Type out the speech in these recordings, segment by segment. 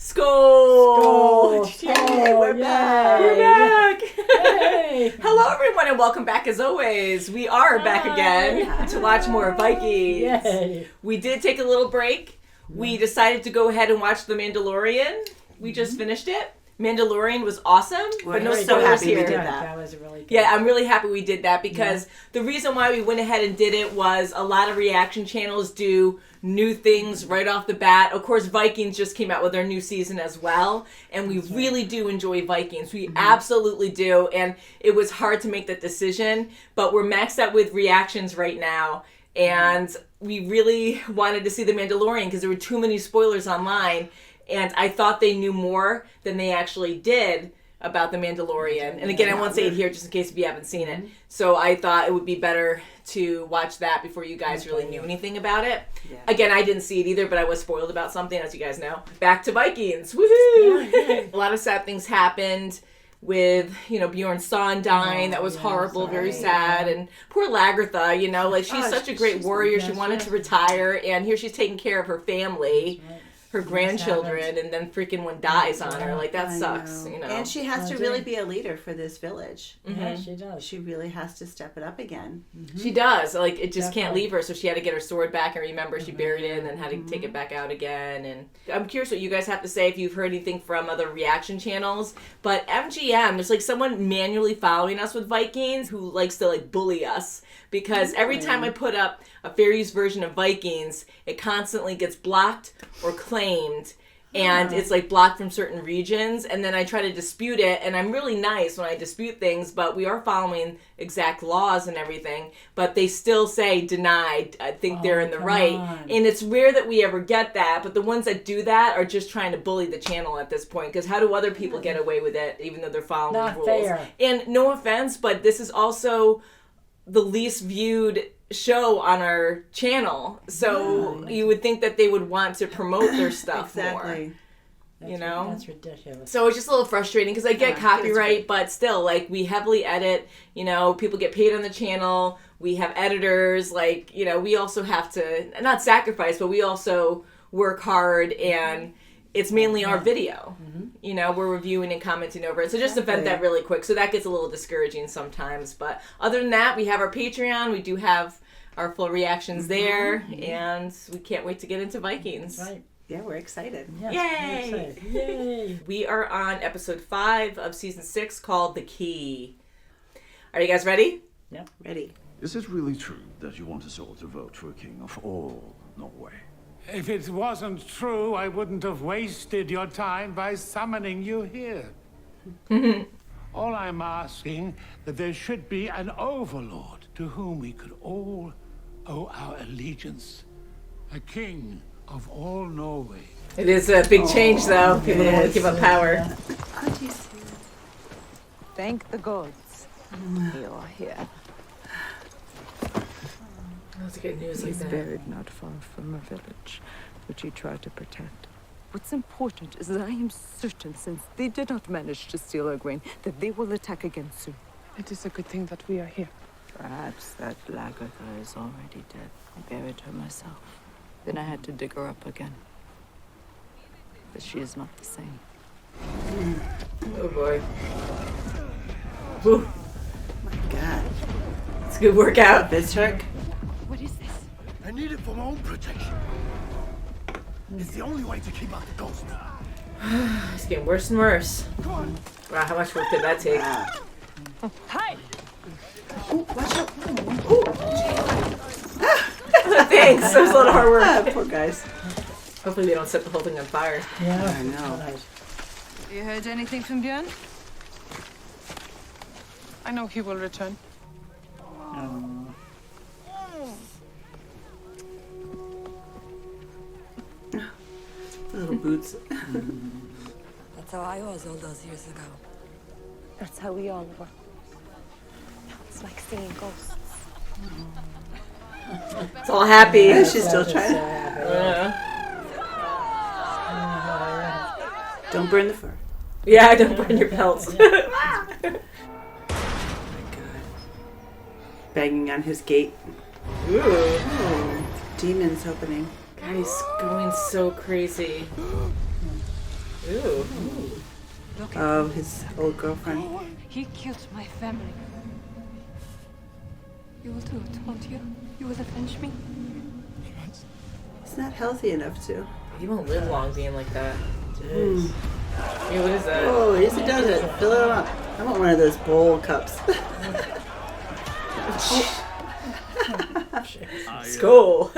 Skål! Hey, we're back! We're back! Hey. Hello, everyone, and welcome back as always. We are back again to watch more Vikings. Yay. We did take a little break. We decided to go ahead and watch The Mandalorian. We just finished it. Mandalorian was awesome, but no We're spoilers happy here. we did that. That was really good. Yeah, I'm really happy we did that because the reason why we went ahead and did it was a lot of reaction channels do new things right off the bat. Of course, Vikings just came out with their new season as well, and we really do enjoy Vikings. We absolutely do, and it was hard to make that decision, but we're maxed out with reactions right now, and we really wanted to see The Mandalorian because there were too many spoilers online, and I thought they knew more than they actually did about The Mandalorian. And again, I won't say it here just in case if you haven't seen it. So I thought it would be better to watch that before you guys really knew anything about it. Yeah. Again, I didn't see it either, but I was spoiled about something, as you guys know. Back to Vikings. Woohoo! Yeah. A lot of sad things happened with, Bjorn's son dying. That was horrible, very sad. And poor Lagertha, like she's such a great warrior. She wanted to retire, and here she's taking care of her family. Her grandchildren, and then freaking one dies on her. Like, that sucks, And she has to really be a leader for this village. Yeah, she does. She really has to step it up again. She does. Like, it just can't leave her, so she had to get her sword back, and remember, she buried it and then had to take it back out again. And I'm curious what you guys have to say if you've heard anything from other reaction channels. But MGM, there's, someone manually following us with Vikings who likes to, bully us. Because every time I put up a fair use version of Vikings, it constantly gets blocked or claimed. And it's blocked from certain regions. And then I try to dispute it. And I'm really nice when I dispute things. But we are following exact laws and everything. But they still say denied. I think they're in the right. And it's rare that we ever get that. But the ones that do that are just trying to bully the channel at this point. Because how do other people get away with it even though they're following the rules? Fair. And no offense, but this is also the least viewed show on our channel, so you would think that they would want to promote their stuff more. That's ridiculous. So it's just a little frustrating because I get copyright, but still, we heavily edit. People get paid on the channel. We have editors. We also have to not sacrifice, but we also work hard, and it's mainly our video. We're reviewing and commenting over it. So just to vent that really quick. So that gets a little discouraging sometimes. But other than that, we have our Patreon. We do have our full reactions there. And we can't wait to get into Vikings. That's right. Yeah, we're excited. Yes, Yay! we're excited. Yay! We are on episode 5 of season 6 called The Key. Are you guys ready? Yep. Ready. Is it really true that you want us all to vote for a king of all Norway? If it wasn't true, I wouldn't have wasted your time by summoning you here. All I'm asking, that there should be an overlord to whom we could all owe our allegiance. A king of all Norway. It is a big change, though. People don't want to give up power. Thank the gods. You're here. That's good news. He's buried not far from a village, which he tried to protect. What's important is that I am certain, since they did not manage to steal our grain, that they will attack again soon. It is a good thing that we are here. Perhaps that Lagertha is already dead. I buried her myself. Then I had to dig her up again. But she is not the same. Oh boy. Whew. My God. It's a good workout. This trick. What is this? I need it for my own protection. It's the only way to keep out the ghost. It's getting worse and worse. Wow, how much work did that take? Hi! Oh, watch out. Thanks, that was a lot of hard work. Poor guys. Hopefully they don't set the whole thing on fire. Yeah, I know. Right. You heard anything from Bjorn? I know he will return. Little boots. That's how I was all those years ago. That's how we all were. Now it's like seeing ghosts. It's all happy. She's still trying. Don't burn the fur. Yeah, don't burn your pelts. Oh my God. Banging on his gate. Ooh. Oh, demons opening. God, he's going so crazy. Oh, his old girlfriend. He killed my family. You will do it, won't you? You will avenge me? He's not healthy enough to. He won't live long being like that. Yeah, what is that? Oh, yes, he does it. Fill it up. I want one of those bowl cups. Skull.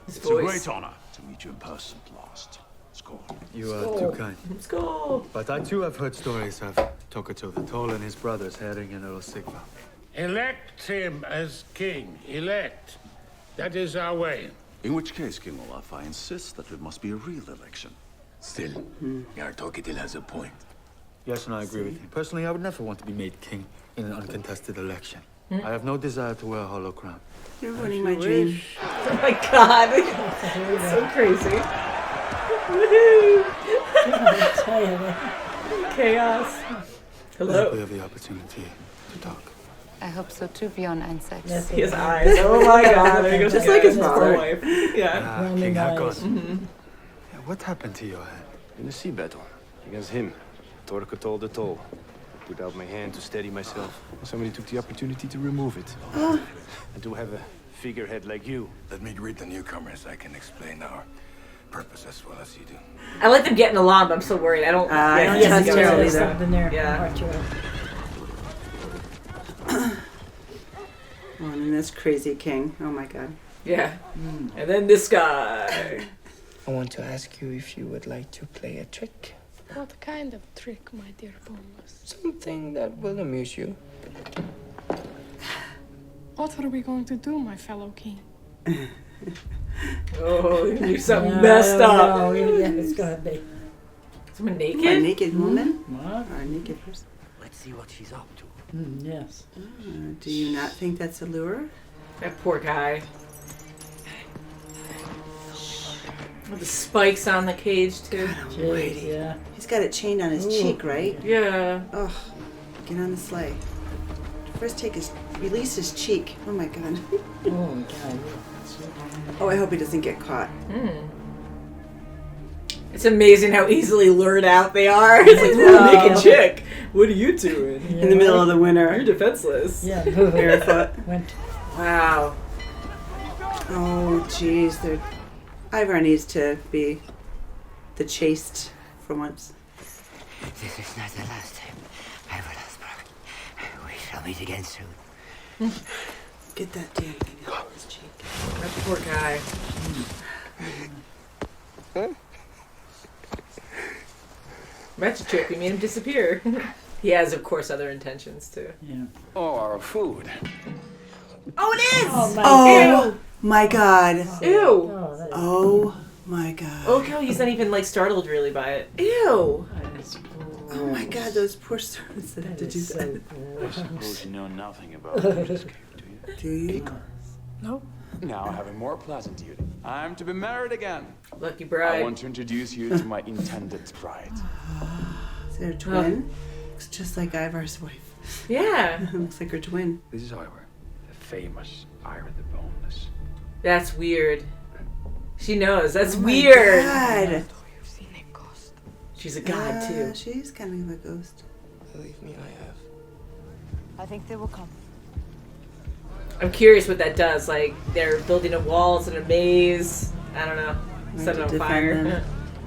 It's a great honor to meet you in person at last. Skull. You are too kind. Skull. But I too have heard stories of Tokuto the Tall and his brothers heading in Earl Sigma. Elect him as king. Elect. That is our way. In which case, King Olaf, I insist that it must be a real election. Still, Jarl Tokitil has a point. Yes, and I agree with him. Personally, I would never want to be made king in an uncontested election. I have no desire to wear a hollow crown. You're ruining my dream. Oh my god. It's so crazy. Woohoo! Chaos. Hello. We have the opportunity to talk. I hope so too, Bjorn Einstein. Yes, He has eyes. Oh my god. There he goes. Just like his poor father. wife. Yeah. Ah, Roman King Hakon. eyes. Yeah, what happened to your head? In the sea battle, against him, Tokuto the Tall. Put out my hand to steady myself. Somebody took the opportunity to remove it. And to have a figurehead like you. Let me greet the newcomers. I can explain our purpose as well as you do. I like them getting along, but I'm so worried. I don't. I don't he has trust to go. Gerald There's either. something there. Yeah. Arturo. Oh, and this crazy king. Oh my god. Yeah. And then this guy. I want to ask you if you would like to play a trick. What kind of trick, my dear Bolas? Something that will amuse you. What are we going to do, my fellow king? Oh, you do something messed up. No, yeah, it's gonna be. Someone A naked? naked woman? What? Or a naked person? Let's see what she's up to. Yes. Do you not think that's a lure? That poor guy. With the spikes on the cage, too. Jeez, yeah. He's got it chained on his cheek, right? Yeah. Oh, get on the sleigh. First release his cheek. Oh my god. Oh my god. Oh, I hope he doesn't get caught. It's amazing how easily lured out they are. It's like, we're a naked chick. What are you doing? In the middle of the winter. You're defenseless. Yeah. Barefoot. Went. Wow. Oh, jeez. Ivar needs to be the chaste for once. This is not the last time I will ask for. We shall meet again soon. Get that damn thing out of his cheek. That poor guy. Magic trick, we made him disappear. He has, of course, other intentions, too. Yeah. Oh, our food. Oh, it is! Oh my god. Ew! Oh, that Oh my god. Oh, look how he's not even, like, startled really by it. Ew! is Oh my god, those poor servants that have to do is so that. gross. Suppose you know nothing about this cave, do you? Do you? No. Now I have a more pleasant duty. I'm to be married again. Lucky I bride. want to introduce you to my intended bride. Is there a twin? Looks just like Ivar's wife. Yeah. Looks like her twin. This is Ivor, the famous Ivor the Boneless. That's weird. She knows. That's Oh my weird. God. You've seen a ghost. She's a god, too. She's kind of a ghost. Believe me, I have. I think they will come. I'm curious what that does. Like, they're building a walls and a maze. I don't know. Set it to on defend fire.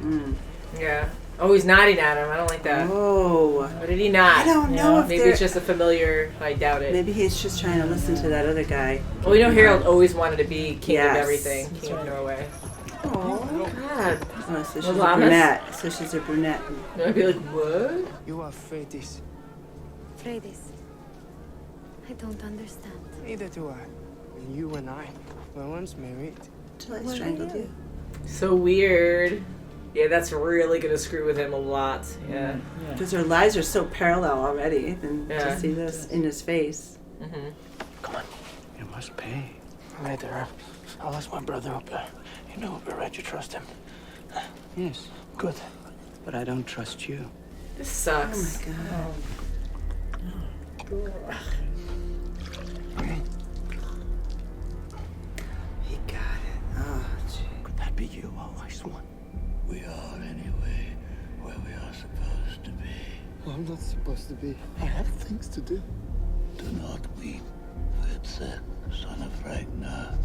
them. Yeah. Oh, he's nodding at him. I don't like that. Oh. What did he not? I don't know if Maybe they're... it's just a familiar. I doubt it. Maybe he's just trying to listen to that other guy. Well, we know Harold always wanted to be king Yes. of everything. That's King of right. Oh. Norway. God. Oh, so she's a Lamas? brunette. So she's a brunette. I'd be like, what? You are Freydis. Freydis. I don't understand. Neither do I. You and I were once married. Till I What strangled are you. So weird. Yeah, that's really gonna screw with him a lot. Yeah. Because her lives are so parallel already. And Yeah. to see this in his face. Mm-hmm. Come on. You must pay. Later, I'll ask my brother up there. You know, Barrett, you trust him. Yes. Good. But I don't trust you. This Oh sucks. my god. He got it. Oh, gee. Could that be you, oh wise one? We are, anyway, where we are supposed to be. I'm not supposed to be. I have things to do. Do not weep, Fitze, son of Ragnar.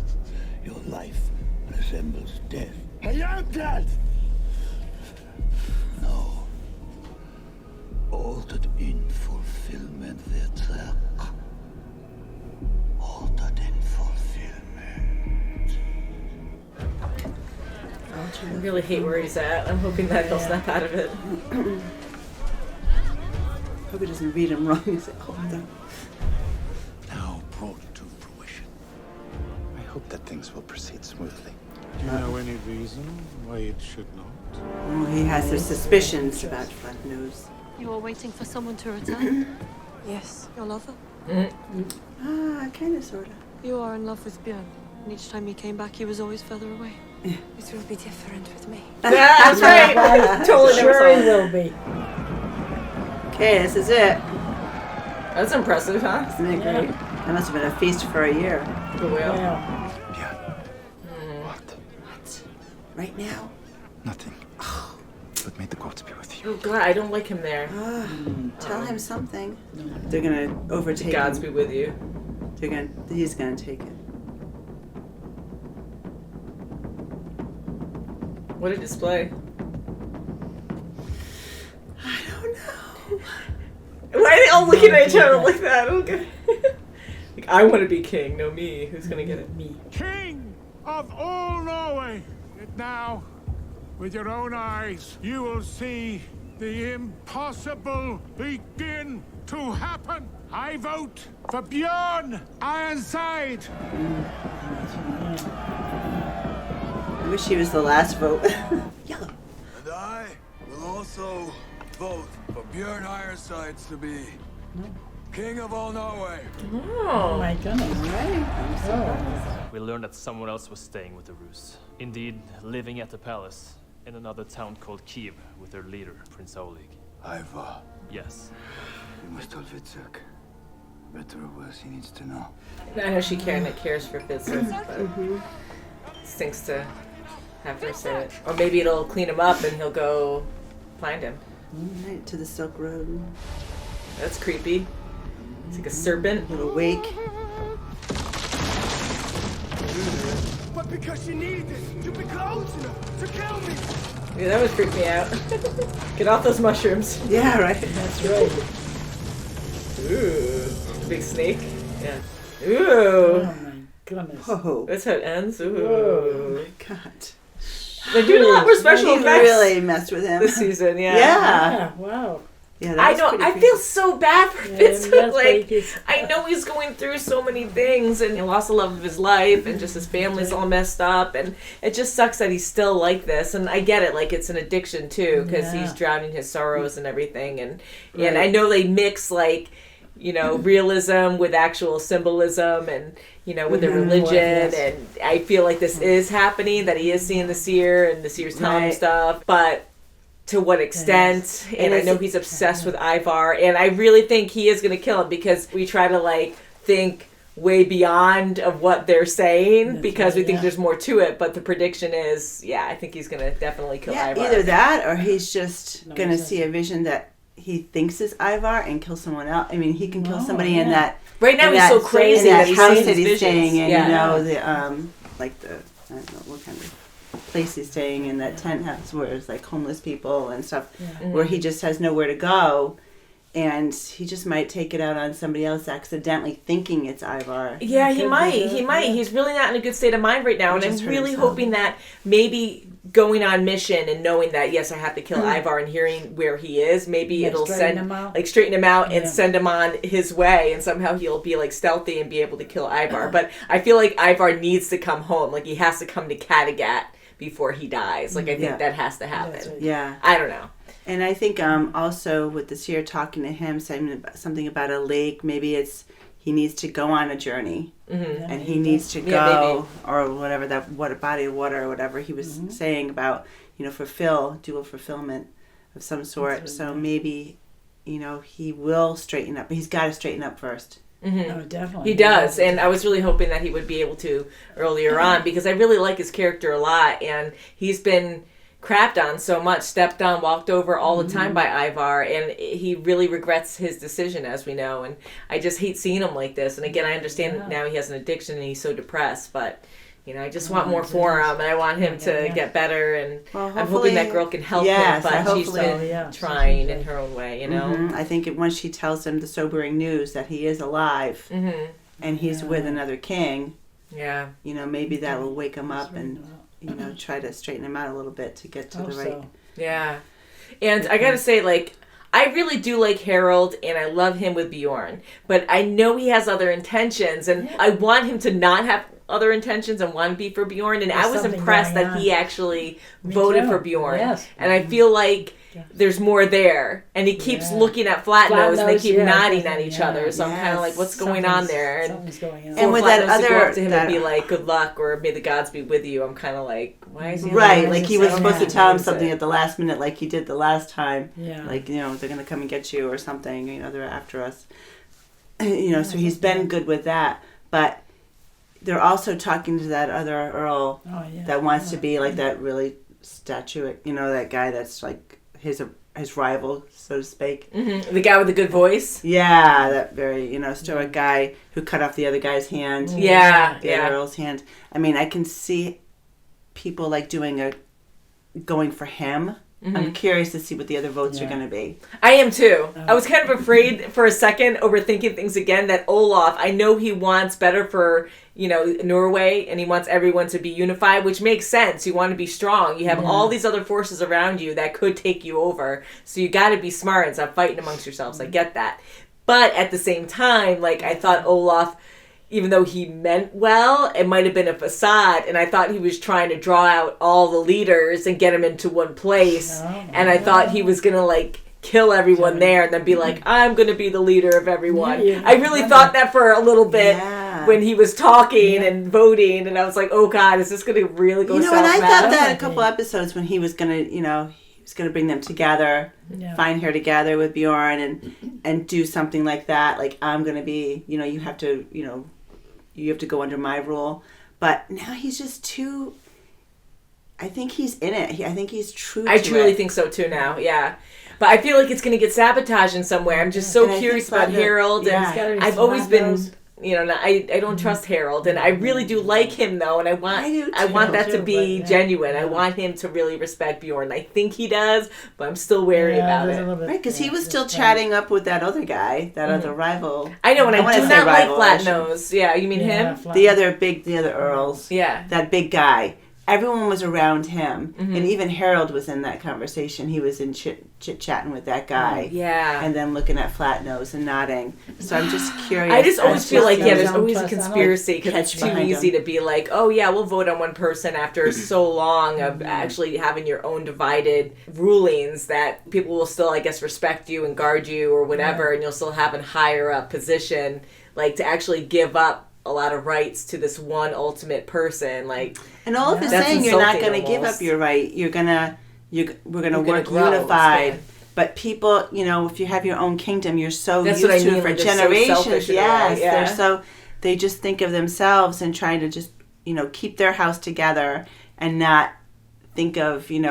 Your life resembles death. I am dead! No. Altered in fulfillment, Fitze. Altered in fulfillment. I really hate where he's at. I'm hoping that he'll snap out of it. Hope he doesn't read him wrong. He's like, hold on. Now brought to fruition. I hope that things will proceed smoothly. Do you know any reason why it should not? Oh, he has his suspicions about Flat Nose. You are waiting for someone to return? Yes, your lover. Ah, kind of, sort of. You are in love with Bjorn. And each time he came back, he was always further away. It will be different with me. That's right. Totally never Sure saw he it. will be. Okay, this is it. That's impressive, huh? Isn't it great? That must have been a feast for a year. The whale. Yeah. What? Right now? Nothing. But may the gods be with you. Oh God, I don't like him there. Tell him something. They're gonna overtake The gods him. be with you. He's gonna take it. What a display. I don't know. Why are they all looking at each other like that? Okay. Like, I want to be king, no me. Who's gonna get it? Me. King of all Norway! And now, with your own eyes, you will see the impossible begin to happen. I vote for Bjorn Ironside. I wish he was the last vote. Yellow. And I will also vote for Bjorn Ironside to be King of all Norway. Oh my goodness. Right. We learned that someone else was staying with the Rus. Indeed, living at the palace in another town called Kiev with their leader, Prince Oleg. Ivar. Yes. You must tell Witzek. Better or worse, he needs to know. I know she cares for Fitzek, but it stinks to have her say it. Or maybe it'll clean him up and he'll go find him. Right to the Silk Road. That's creepy. It's like a serpent. A little wake. But because you need it to be close enough to kill me. Yeah, that would freak me out. Get off those mushrooms. Yeah, right. That's right. Ooh. Big snake. Yeah. Ooh. Oh my goodness. Whoa. That's how it ends. Ooh. Oh my God. They're doing a lot more special He effects really messed with him this season, yeah. Yeah. Wow. Yeah, I that know. was I pretty feel so bad for Yeah, Fitzek. that's Like, like I know he's going through so many things, and he lost the love of his life, and just his family's all messed up, and it just sucks that he's still like this. And I get it, like it's an addiction too, because he's drowning his sorrows and everything. And I know they mix like, you know, realism with actual symbolism, and you know, with the religion. And I feel like this is happening, that he is seeing the seer, and the seer's telling him stuff, but to what extent? And I know he's obsessed with Ivar, and I really think he is going to kill him, because we try to like think way beyond of what they're saying, because we think there's more to it, but the prediction is, I think he's going to definitely kill Ivar. Either that, or he's just going to see a vision that he thinks is Ivar and kill someone else. I mean, he can kill somebody in that. Right now, in he's that, so crazy in that that he's house seeing that his he's staying in. visions. You know, the like the I don't know what kind of place he's staying in, that tent house where it's like homeless people and stuff, where he just has nowhere to go, and he just might take it out on somebody else accidentally thinking it's Ivar. Yeah, he might. He's really not in a good state of mind right now, and I'm really hoping that maybe going on mission and knowing that, yes, I have to kill Ivar, and hearing where he is, maybe it'll straighten him out and send him on his way, and somehow he'll be like stealthy and be able to kill Ivar. But I feel like Ivar needs to come home. Like, he has to come to Kattegat before he dies. Like, I think that has to happen. Yeah. I don't know. And I think also with the seer talking to him, saying something about a lake, maybe it's he needs to go on a journey, and he needs to go, or whatever, that body of water or whatever he was saying about, you know, dual fulfillment of some sort. So maybe, you know, he will straighten up, but he's got to straighten up first. Oh, definitely. He does, and I was really hoping that he would be able to earlier on, because I really like his character a lot, and he's been crapped on so much, stepped on, walked over all the time by Ivar, and he really regrets his decision, as we know. And I just hate seeing him like this. And again, I understand that now he has an addiction and he's so depressed, but I just want more for him, and I want him to get better. And I'm hoping that girl can help him, but she's been trying in her own way. I think once she tells him the sobering news that he is alive and he's with another king, maybe that will wake him up and try to straighten him out a little bit to get to the right. Yeah. And I gotta say, I really do like Harold, and I love him with Bjorn, but I know he has other intentions, and I want him to not have other intentions and want to be for Bjorn. And I was impressed that he actually voted for Bjorn. And I feel like there's more there. And he keeps looking at Flatnose, and they keep nodding at each other. So I'm kind of like, what's going on there? Something's going on. And with that other, go up to him and be like, good luck, or may the gods be with you. I'm kind of like, why is he like he was supposed to tell him something at the last minute, like he did the last time. Like, they're going to come and get you or something. They're after us. So he's been good with that. But they're also talking to that other Earl that wants to be like that really statuette, that guy that's like his rival, so to speak. Mm-hmm. The guy with the good voice? Yeah, that very, stoic guy who cut off the other guy's hand. The other Earl's hand. I mean, I can see people like going for him. Mm-hmm. I'm curious to see what the other votes are going to be. I am too. I was kind of afraid for a second, overthinking things again, that Olaf, I know he wants better for, Norway, and he wants everyone to be unified, which makes sense. You want to be strong. You have all these other forces around you that could take you over. So you got to be smart and stop fighting amongst yourselves. I get that. But at the same time, I thought Olaf, even though he meant well, it might have been a facade, and I thought he was trying to draw out all the leaders and get them into one place, and I thought he was going to, kill everyone there and then be like, I'm going to be the leader of everyone. I really thought that for a little bit when he was talking and voting, and I was like, oh God, is this going to really go south? And I thought that a couple episodes when he was going to, he was going to bring them together, find her together with Bjorn and do something like that. Like, I'm going to be, you have to go under my rule. But now he's just too... I think he's in it. I think he's true to it. I truly think so too now, yeah. But I feel like it's going to get sabotaged in some way. I'm just so curious about Harold. And I've always been... I don't trust Harold, and I really do like him though, and I want that to be genuine. I want him to really respect Bjorn. I think he does, but I'm still wary about it. Right, because he was still chatting up with that other guy, that other rival. I know, and I do not like Flatnose. Yeah, you mean him? The other Earls. Yeah, that big guy. Everyone was around him, and even Harold was in that conversation. He was in chit-chatting with that guy. Yeah. And then looking at Flatnose and nodding. So I'm just curious. I just always feel like, there's always a conspiracy, because it's too easy to be like, oh yeah, we'll vote on one person after so long of actually having your own divided rulings, that people will still, I guess, respect you and guard you or whatever, and you'll still have a higher up position, to actually give up a lot of rights to this one ultimate person, and all of it saying you're not going to give up your right. We're going to work unified. But people, if you have your own kingdom, you're so used to it for generations. Yes, they just think of themselves and trying to just keep their house together and not think of we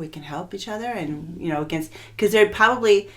can help each other and against, because they're probably.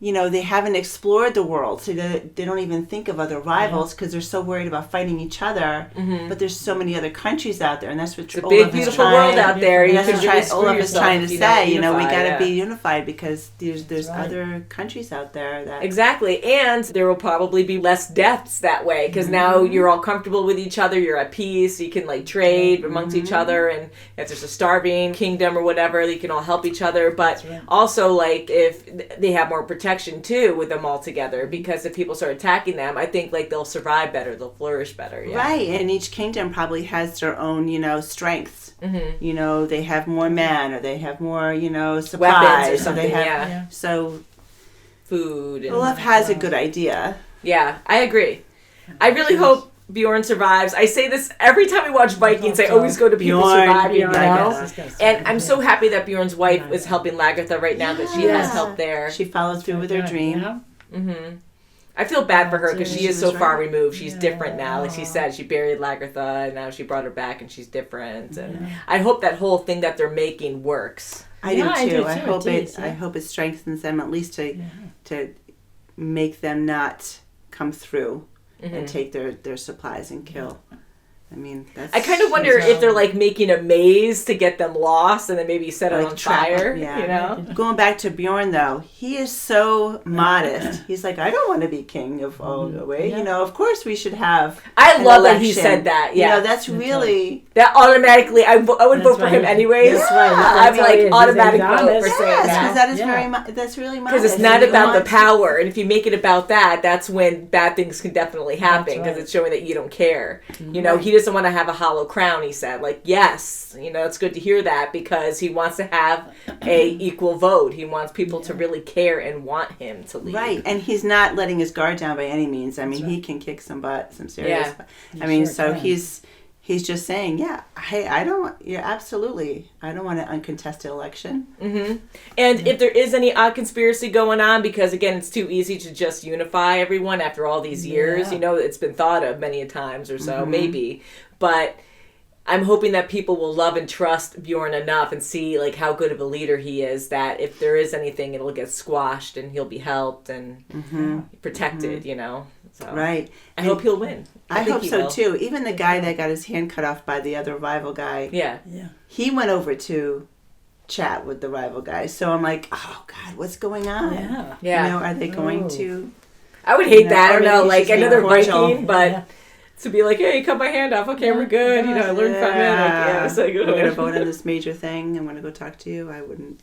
They haven't explored the world, so they don't even think of other rivals because they're so worried about fighting each other. Mm-hmm. But there's so many other countries out there, and that's what it's a big, beautiful world out there. That's what Olaf is trying to say. We got to be unified because there's other countries out there that exactly, and there will probably be less deaths that way because now you're all comfortable with each other. You're at peace. You can trade amongst each other, and if there's a starving kingdom or whatever, you can all help each other. But also, if they have more protection too with them all together, because if people start attacking them, I think they'll survive better, they'll flourish better. Yeah. Right, and each kingdom probably has their own strengths. Mm-hmm. They have more men, or they have more supplies, weapons or something. So food. Olaf has a good idea. Yeah, I agree. I really hope Bjorn survives. I say this every time we watch Vikings. I always go to people surviving, And I'm so happy that Bjorn's wife is helping Lagertha right now, that she has help there. She follows through with her dream. Mm-hmm. I feel bad for her because she is so was far right. removed. She's different now. Like she said, she buried Lagertha, and now she brought her back, and she's different. And I hope that whole thing that they're making works. I do too. I hope I hope it strengthens them at least to make them not come through and take their supplies and kill. I mean, that's... I kind of wonder if they're like making a maze to get them lost and then maybe set it on fire. Yeah. You know? Going back to Bjorn, though, he is so modest. He's like, I don't want to be king of all the way. You know, of course we should have. I love election. that he said that. Yeah, you know, that's really that automatically. I would vote for him anyways. That's right. I'd be like automatic vote for saying because that. that is that's really modest. Because it's not about the power, and if you make it about that, that's when bad things can definitely happen. Because it's showing that you don't care. You know, he doesn't want to have a hollow crown. He said, like, yes, you know, it's good to hear that because he wants to have a equal vote. He wants people to really care and want him to lead. Right, and he's not letting his guard down by any means. I mean, he can kick some butt, some serious butt. I mean, so he's just saying, hey, I don't want an uncontested election. Mm-hmm. And if there is any odd conspiracy going on, because again, it's too easy to just unify everyone after all these years. You know, it's been thought of many a times or so, maybe. But I'm hoping that people will love and trust Bjorn enough and see like how good of a leader he is that if there is anything, it'll get squashed and he'll be helped and protected, you know. So right. I hope he'll win. I hope so too. Even the guy that got his hand cut off by the other rival guy. Yeah. He went over to chat with the rival guy. So I'm like, oh God, what's going on? Yeah. You know, are they going to? I would hate that. I don't know, maybe like he's another being cordial. Viking, but to be like, hey, cut my hand off. Okay, we're good. You know, I learned from it. It's like, we're going to vote on this major thing. I'm going to go talk to you. I wouldn't.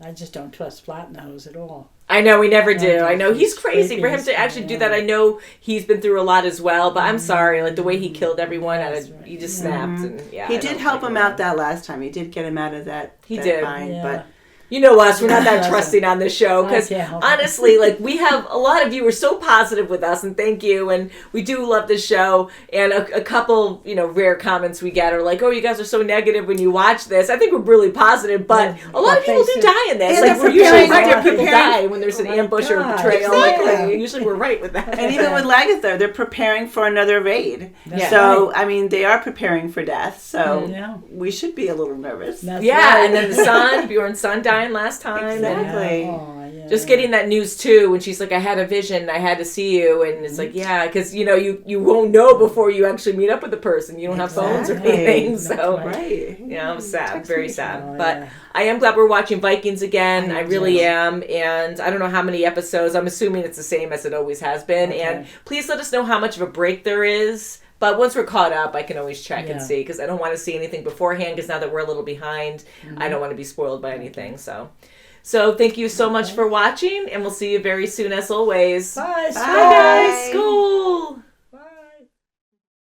I just don't trust Flat Nose at all. I know, we never do. I know, he's crazy. For him to actually do that, I know he's been through a lot as well, but I'm sorry. Like, the way he killed everyone, he just snapped. And he did help him out that last time. He did get him out of that bind, but... You know us, we're not that trusting on this show because honestly, like we have a lot of you are so positive with us and thank you and we do love this show and a couple, you know, rare comments we get are like, oh, you guys are so negative when you watch this. I think we're really positive, but a lot of people do die in this. Like we're usually right where people die when there's an ambush or a betrayal. Exactly. Usually we're right with that. And even with Lagertha, they're preparing for another raid. So, I mean, they are preparing for death. So we should be a little nervous. And then the son, Bjorn's son died last time. Exactly. And just getting that news too when she's like, I had a vision, I had to see you, and it's like, yeah, because you know you won't know before you actually meet up with the person. You don't have phones or anything, so yeah, I'm sad, very sad. But I am glad we're watching Vikings again. I really am, and I don't know how many episodes. I'm assuming it's the same as it always has been. And please let us know how much of a break there is. But once we're caught up, I can always check and see because I don't want to see anything beforehand because now that we're a little behind, I don't want to be spoiled by anything. So thank you so much for watching, and we'll see you very soon as always. Bye. Bye, guys. School.